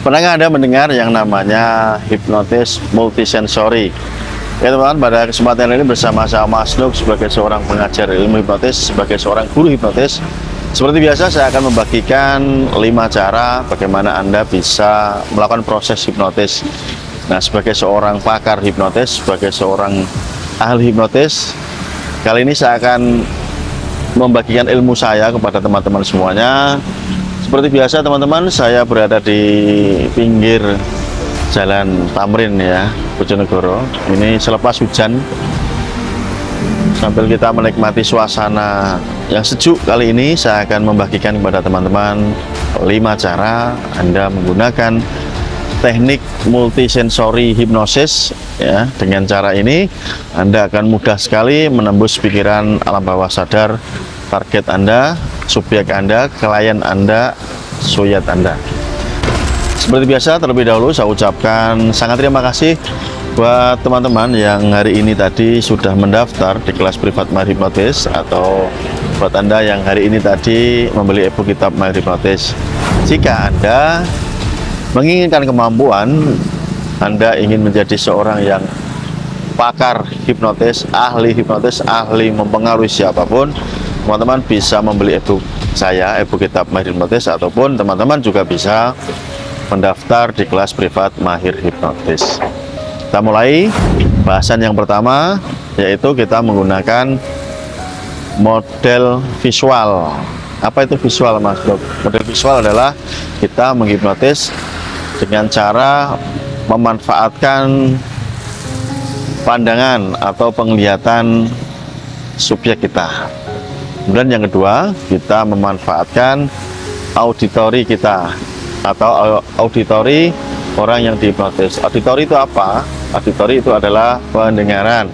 Pernah nggak Anda mendengar yang namanya hipnotis multisensori? Ya teman-teman, pada kesempatan ini bersama saya Mas Nuk sebagai seorang pengajar ilmu hipnotis, sebagai seorang guru hipnotis. Seperti biasa saya akan membagikan 5 cara bagaimana Anda bisa melakukan proses hipnotis. Nah, sebagai seorang pakar hipnotis, sebagai seorang ahli hipnotis, kali ini saya akan membagikan ilmu saya kepada teman-teman semuanya. Seperti biasa teman-teman, saya berada di pinggir Jalan Tamrin ya, Bojonegoro. Ini selepas hujan, sambil kita menikmati suasana yang sejuk. Kali ini saya akan membagikan kepada teman-teman 5 cara Anda menggunakan teknik multisensori hipnosis ya. Dengan cara ini Anda akan mudah sekali menembus pikiran alam bawah sadar target Anda, subjek Anda, klien Anda, suyat Anda. Seperti biasa, terlebih dahulu saya ucapkan sangat terima kasih buat teman-teman yang hari ini tadi sudah mendaftar di kelas privat Mahir Hipnotis, atau buat Anda yang hari ini tadi membeli e-book kitab Mahir Hipnotis. Jika Anda menginginkan kemampuan, Anda ingin menjadi seorang yang pakar hipnotis, ahli mempengaruhi siapapun, teman-teman bisa membeli e-book saya, e-book kitab Mahir Hipnotis, ataupun teman-teman juga bisa mendaftar di kelas privat Mahir Hipnotis. Kita mulai bahasan yang pertama, yaitu kita menggunakan model visual. Apa itu visual, Mas Dok? Model visual adalah kita menghipnotis dengan cara memanfaatkan pandangan atau penglihatan subjek kita. Kemudian yang kedua, kita memanfaatkan auditori kita atau auditori orang yang dihipnotis. Auditori itu apa? Auditori itu adalah pendengaran.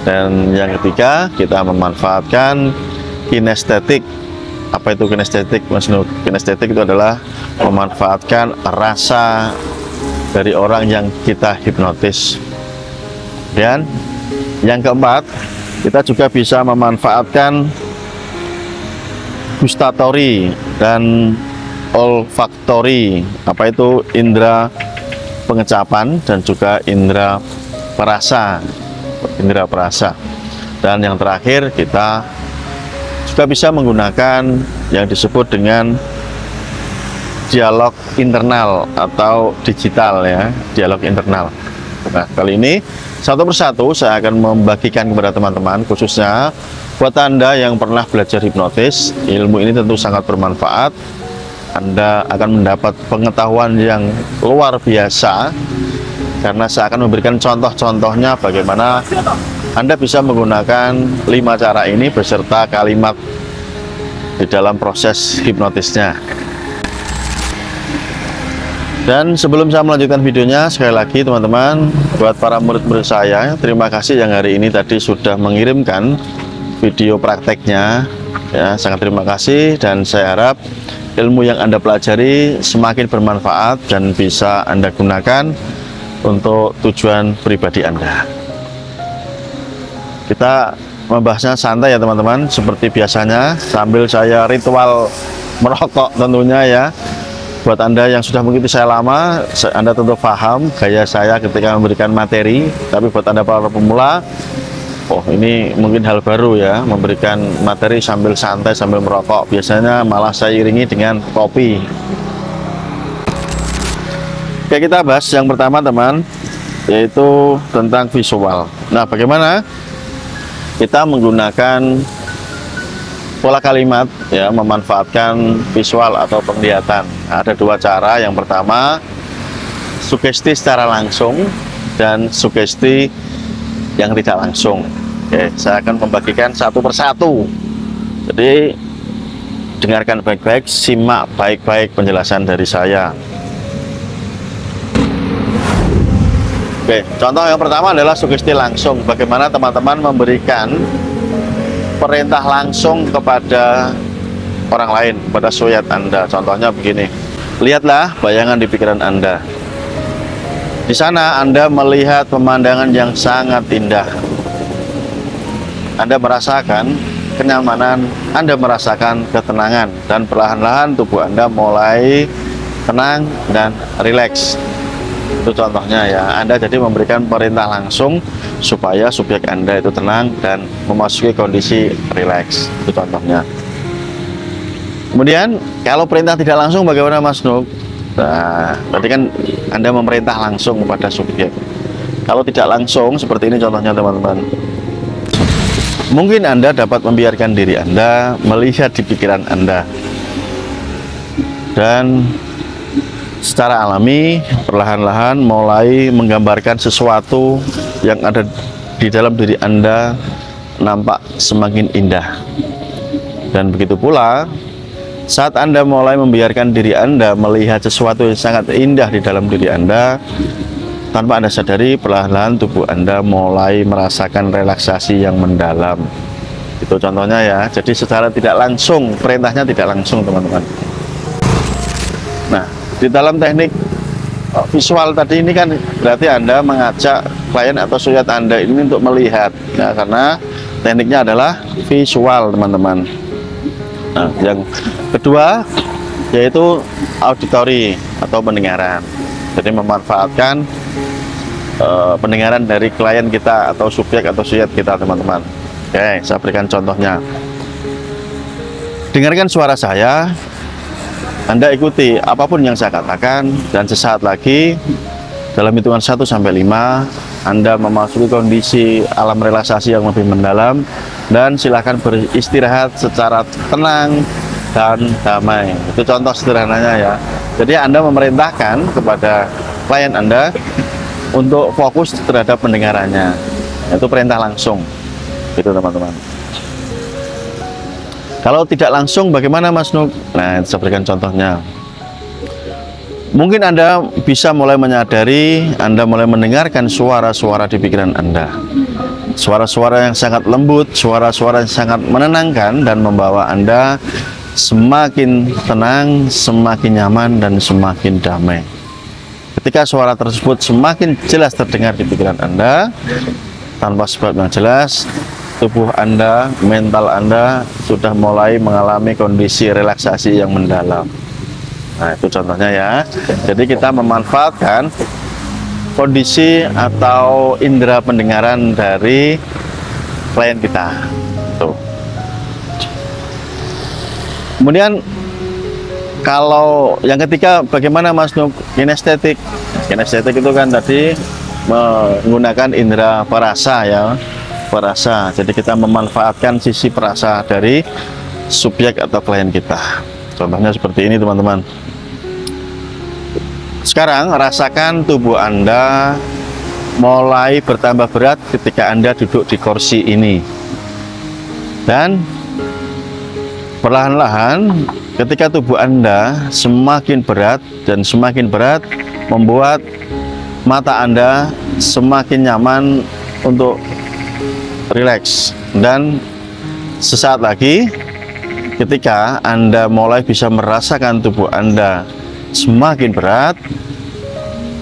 Dan yang ketiga, kita memanfaatkan kinestetik. Apa itu kinestetik, Mas Nuk? Kinestetik itu adalah memanfaatkan rasa dari orang yang kita hipnotis. Dan yang keempat, kita juga bisa memanfaatkan gustatori dan olfaktori. Apa itu? Indera pengecapan dan juga indera perasa. Dan yang terakhir, kita juga bisa menggunakan yang disebut dengan dialog internal atau digital ya, dialog internal. Nah, kali ini satu persatu saya akan membagikan kepada teman-teman, khususnya buat Anda yang pernah belajar hipnotis. Ilmu ini tentu sangat bermanfaat. Anda akan mendapat pengetahuan yang luar biasa, karena saya akan memberikan contoh-contohnya bagaimana Anda bisa menggunakan 5 cara ini beserta kalimat di dalam proses hipnotisnya. Dan sebelum saya melanjutkan videonya, sekali lagi teman-teman, buat para murid-murid saya, terima kasih yang hari ini tadi sudah mengirimkan video prakteknya ya. Sangat terima kasih, dan saya harap ilmu yang Anda pelajari semakin bermanfaat dan bisa Anda gunakan untuk tujuan pribadi Anda. Kita membahasnya santai ya teman-teman, seperti biasanya, sambil saya ritual merokok tentunya ya. Buat Anda yang sudah mengikuti saya lama, Anda tentu paham gaya saya ketika memberikan materi. Tapi buat Anda para pemula, oh ini mungkin hal baru ya, memberikan materi sambil santai, sambil merokok. Biasanya malah saya iringi dengan kopi. Oke, kita bahas yang pertama teman, yaitu tentang visual. Nah, bagaimana kita menggunakan pola kalimat ya, memanfaatkan visual atau penglihatan. Nah, ada 2 cara. Yang pertama, sugesti secara langsung dan sugesti yang tidak langsung. Oke, saya akan membagikan satu persatu. Jadi dengarkan baik-baik, simak baik-baik penjelasan dari saya. Oke, contoh yang pertama adalah sugesti langsung. Bagaimana teman-teman memberikan perintah langsung kepada orang lain, kepada suyat Anda. Contohnya begini, lihatlah bayangan di pikiran Anda. Di sana Anda melihat pemandangan yang sangat indah. Anda merasakan kenyamanan, Anda merasakan ketenangan, dan perlahan-lahan tubuh Anda mulai tenang dan rileks. Itu contohnya ya, Anda jadi memberikan perintah langsung supaya subjek Anda itu tenang dan memasuki kondisi rileks. Itu contohnya. Kemudian kalau perintah tidak langsung bagaimana Mas Nuk? Nah, berarti kan Anda memerintah langsung kepada subjek. Kalau tidak langsung seperti ini contohnya teman-teman. Mungkin Anda dapat membiarkan diri Anda melihat di pikiran Anda, dan secara alami perlahan-lahan mulai menggambarkan sesuatu yang ada di dalam diri Anda nampak semakin indah. Dan begitu pula saat Anda mulai membiarkan diri Anda melihat sesuatu yang sangat indah di dalam diri Anda, tanpa Anda sadari perlahan-lahan tubuh Anda mulai merasakan relaksasi yang mendalam. Itu contohnya ya. Jadi secara tidak langsung, perintahnya tidak langsung teman-teman. Nah, di dalam teknik visual tadi ini kan berarti Anda mengajak klien atau subjek Anda ini untuk melihat. Nah, karena tekniknya adalah visual teman-teman. Nah, yang kedua yaitu auditory atau pendengaran. Jadi memanfaatkan pendengaran dari klien kita atau subjek kita teman-teman. Oke, saya berikan contohnya. Dengarkan suara saya, Anda ikuti apapun yang saya katakan, dan sesaat lagi dalam hitungan 1 sampai 5 Anda memasuki kondisi alam relaksasi yang lebih mendalam, dan silakan beristirahat secara tenang dan damai. Itu contoh sederhananya ya. Jadi Anda memerintahkan kepada klien Anda untuk fokus terhadap pendengarannya. Itu perintah langsung. Itu teman-teman. Kalau tidak langsung bagaimana Mas Nuk? Nah, saya berikan contohnya. Mungkin Anda bisa mulai menyadari, Anda mulai mendengarkan suara-suara di pikiran Anda. Suara-suara yang sangat lembut, suara-suara yang sangat menenangkan dan membawa Anda semakin tenang, semakin nyaman, dan semakin damai. Ketika suara tersebut semakin jelas terdengar di pikiran Anda, tanpa sebab yang jelas, tubuh Anda, mental Anda sudah mulai mengalami kondisi relaksasi yang mendalam. Nah, itu contohnya ya. Jadi kita memanfaatkan kondisi atau indera pendengaran dari klien kita. Tuh. Kemudian kalau yang ketiga bagaimana Mas Nuk? Kinestetik. Kinestetik itu kan tadi menggunakan indera perasa ya. Perasa. Jadi kita memanfaatkan sisi perasa dari subjek atau klien kita. Contohnya seperti ini teman-teman. Sekarang rasakan tubuh Anda mulai bertambah berat ketika Anda duduk di kursi ini. Dan perlahan-lahan ketika tubuh Anda semakin berat dan semakin berat, membuat mata Anda semakin nyaman untuk rileks. Dan sesaat lagi ketika Anda mulai bisa merasakan tubuh Anda semakin berat,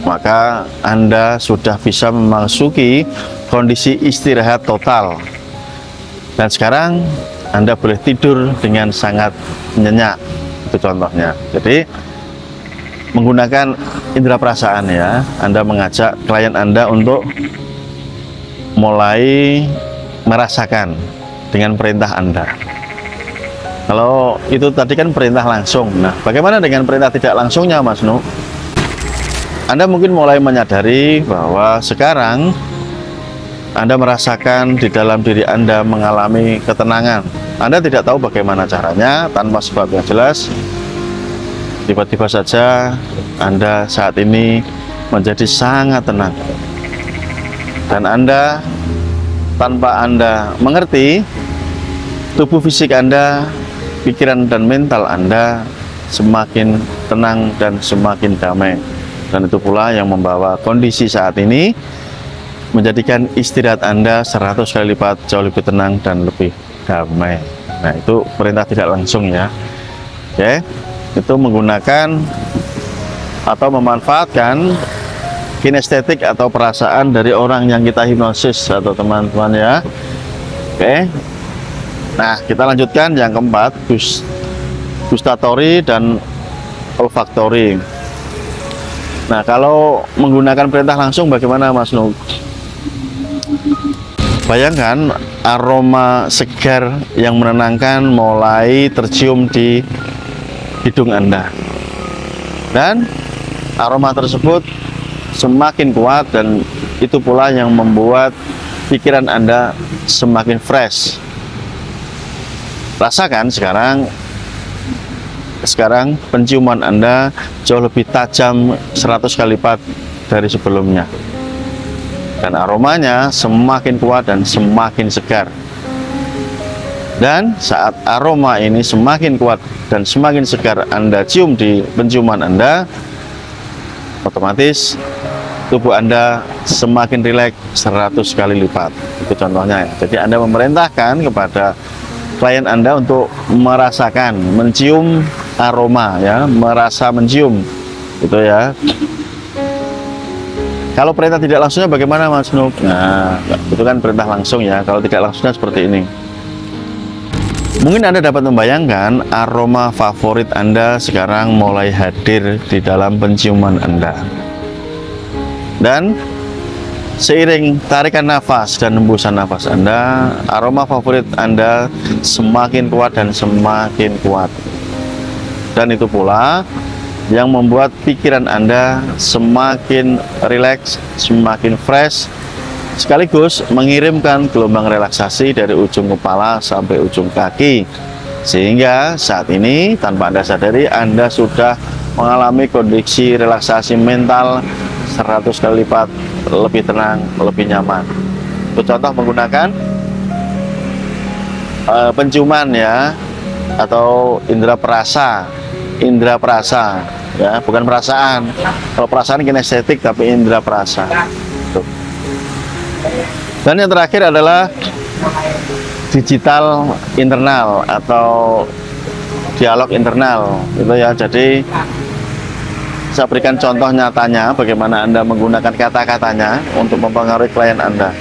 maka Anda sudah bisa memasuki kondisi istirahat total. Dan sekarang Anda boleh tidur dengan sangat nyenyak. Itu contohnya. Jadi menggunakan indera perasaan ya. Anda mengajak klien Anda untuk mulai merasakan dengan perintah Anda. Kalau itu tadi kan perintah langsung. Nah, bagaimana dengan perintah tidak langsungnya Mas Nuk? Anda mungkin mulai menyadari bahwa sekarang Anda merasakan di dalam diri Anda mengalami ketenangan. Anda tidak tahu bagaimana caranya, tanpa sebab yang jelas. Tiba-tiba saja Anda saat ini menjadi sangat tenang. Dan Anda tanpa Anda mengerti, tubuh fisik Anda, pikiran dan mental Anda semakin tenang dan semakin damai. Dan itu pula yang membawa kondisi saat ini menjadikan istirahat Anda 100 kali lipat jauh lebih tenang dan lebih damai. Nah, itu perintah tidak langsung ya. Oke, itu menggunakan atau memanfaatkan kinestetik atau perasaan dari orang yang kita hipnosis atau teman-teman ya. Oke. Nah, kita lanjutkan yang keempat, gustatory dan olfactory. Nah, kalau menggunakan perintah langsung bagaimana Mas Nuk? Bayangkan aroma segar yang menenangkan mulai tercium di hidung Anda. Dan aroma tersebut semakin kuat dan itu pula yang membuat pikiran Anda semakin fresh. Rasakan sekarang penciuman Anda jauh lebih tajam 100 kali lipat dari sebelumnya. Dan aromanya semakin kuat dan semakin segar. Dan saat aroma ini semakin kuat dan semakin segar Anda cium di penciuman Anda, otomatis tubuh Anda semakin rileks 100 kali lipat. Itu contohnya ya. Jadi Anda memerintahkan kepada klien Anda untuk merasakan, mencium aroma ya, merasa mencium itu ya. Kalau perintah tidak langsungnya bagaimana Mas Nuk? Nah, itu kan perintah langsung ya. Kalau tidak langsungnya seperti ini. Mungkin Anda dapat membayangkan aroma favorit Anda sekarang mulai hadir di dalam penciuman Anda. Dan seiring tarikan nafas dan hembusan nafas Anda, aroma favorit Anda semakin kuat dan semakin kuat. Dan itu pula yang membuat pikiran Anda semakin rileks, semakin fresh, sekaligus mengirimkan gelombang relaksasi dari ujung kepala sampai ujung kaki. Sehingga saat ini tanpa Anda sadari Anda sudah mengalami kondisi relaksasi mental 100 kali lipat lebih tenang, lebih nyaman. Untuk contoh menggunakan penciuman ya, atau indera perasa ya, bukan perasaan. Kalau perasaan kinestetik, tapi indera perasa. Tuh. Dan yang terakhir adalah digital internal atau dialog internal itu ya. Jadi saya berikan contoh nyatanya bagaimana Anda menggunakan kata-katanya untuk mempengaruhi klien Anda.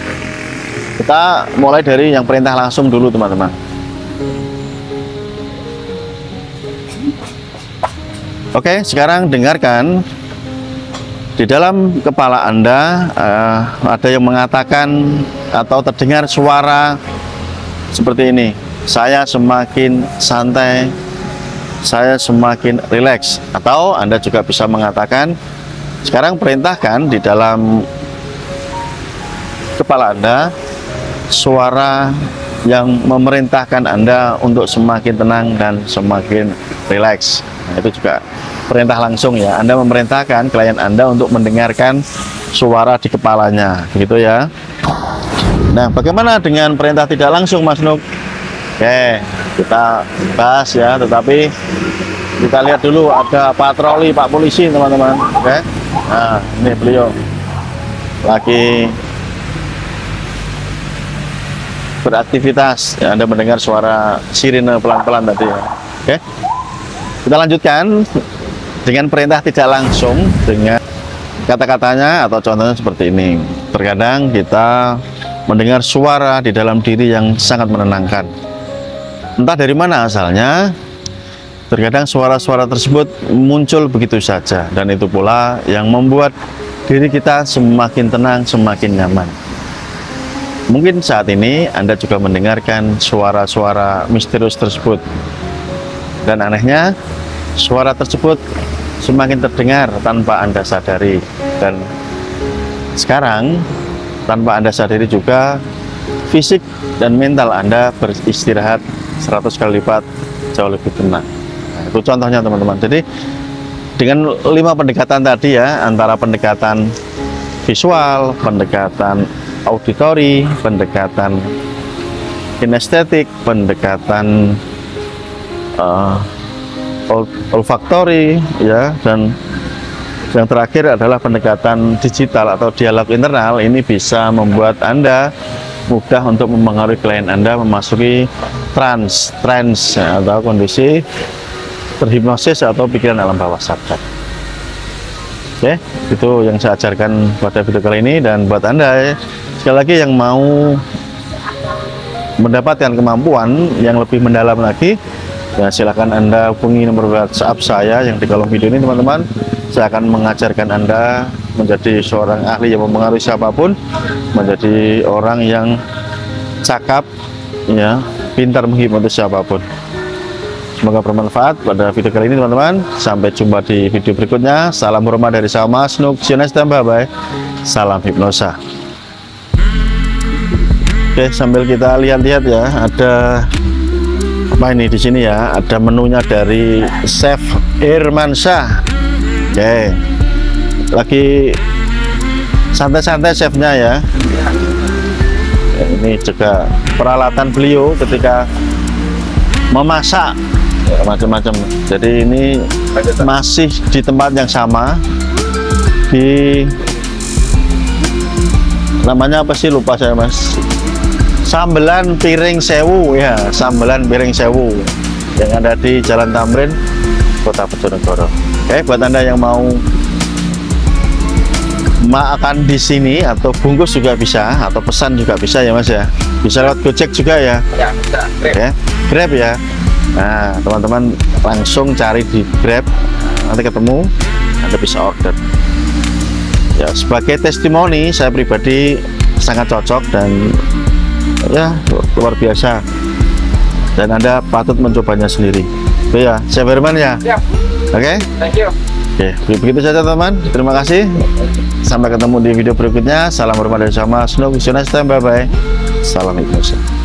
Kita mulai dari yang perintah langsung dulu teman-teman. Oke, sekarang dengarkan. Di dalam kepala Anda ada yang mengatakan atau terdengar suara seperti ini. Saya semakin santai, saya semakin rileks. Atau Anda juga bisa mengatakan, sekarang perintahkan di dalam kepala Anda suara yang memerintahkan Anda untuk semakin tenang dan semakin rileks. Nah, itu juga perintah langsung ya. Anda memerintahkan klien Anda untuk mendengarkan suara di kepalanya, gitu ya. Nah, bagaimana dengan perintah tidak langsung, Mas Nuk? Oke, kita bahas ya. Tetapi kita lihat dulu, ada patroli Pak Polisi, teman-teman. Oke, nah ini beliau lagi beraktivitas ya. Anda mendengar suara sirine pelan-pelan tadi ya. Oke, kita lanjutkan dengan perintah tidak langsung dengan kata-katanya atau contohnya seperti ini. Terkadang kita mendengar suara di dalam diri yang sangat menenangkan. Entah dari mana asalnya, terkadang suara-suara tersebut muncul begitu saja, dan itu pula yang membuat diri kita semakin tenang, semakin nyaman. Mungkin saat ini Anda juga mendengarkan suara-suara misterius tersebut, dan anehnya suara tersebut semakin terdengar tanpa Anda sadari. Dan sekarang tanpa Anda sadari juga fisik dan mental Anda beristirahat 100 kali lipat jauh lebih tenang. Nah, itu contohnya teman-teman. Jadi dengan 5 pendekatan tadi ya, antara pendekatan visual, pendekatan auditori, pendekatan kinestetik, pendekatan olfaktori ya, dan yang terakhir adalah pendekatan digital atau dialog internal. Ini bisa membuat Anda mudah untuk mempengaruhi klien Anda memasuki trance ya, atau kondisi terhipnosis atau pikiran alam bawah sadar. Oke, itu yang saya ajarkan pada video kali ini. Dan buat Anda sekali lagi yang mau mendapatkan kemampuan yang lebih mendalam lagi, ya silakan Anda hubungi nomor WhatsApp saya yang di kolom video ini teman-teman. Saya akan mengajarkan Anda menjadi seorang ahli yang mempengaruhi siapapun, menjadi orang yang cakap, ya, pintar menghipnotis siapapun. Semoga bermanfaat pada video kali ini teman-teman. Sampai jumpa di video berikutnya. Salam hormat dari saya Mas Nuk. See you next time. Bye-bye. Salam hipnosa. Oke, sambil kita lihat-lihat ya, ada apa ini di sini ya? Ada menunya dari Chef Irmansyah. Oke, lagi santai-santai chefnya ya. Ini juga peralatan beliau ketika memasak ya, macam-macam. Jadi ini masih di tempat yang sama, di namanya apa sih, lupa saya Mas. Sambelan Piring Sewu ya, Sambelan Piring Sewu yang ada di Jalan Tamrin, Kota Bojonegoro. Oke, buat Anda yang mau makan di sini atau bungkus juga bisa, atau pesan juga bisa ya Mas ya. Bisa lewat Gojek juga ya. Ya, bisa. Grab. Ya, Grab ya. Nah, teman-teman langsung cari di Grab, nanti ketemu, Anda bisa order. Ya, sebagai testimoni saya pribadi sangat cocok dan ya luar biasa. Dan Anda patut mencobanya sendiri. Oke ya, saya Firman ya. Siap. Oke. Thank you. Oke, begitu saja teman-teman. Terima kasih. Sampai ketemu di video berikutnya. Salam hormat dari saya Mas Nuk. See you next time. Bye bye. Salam hipnosis.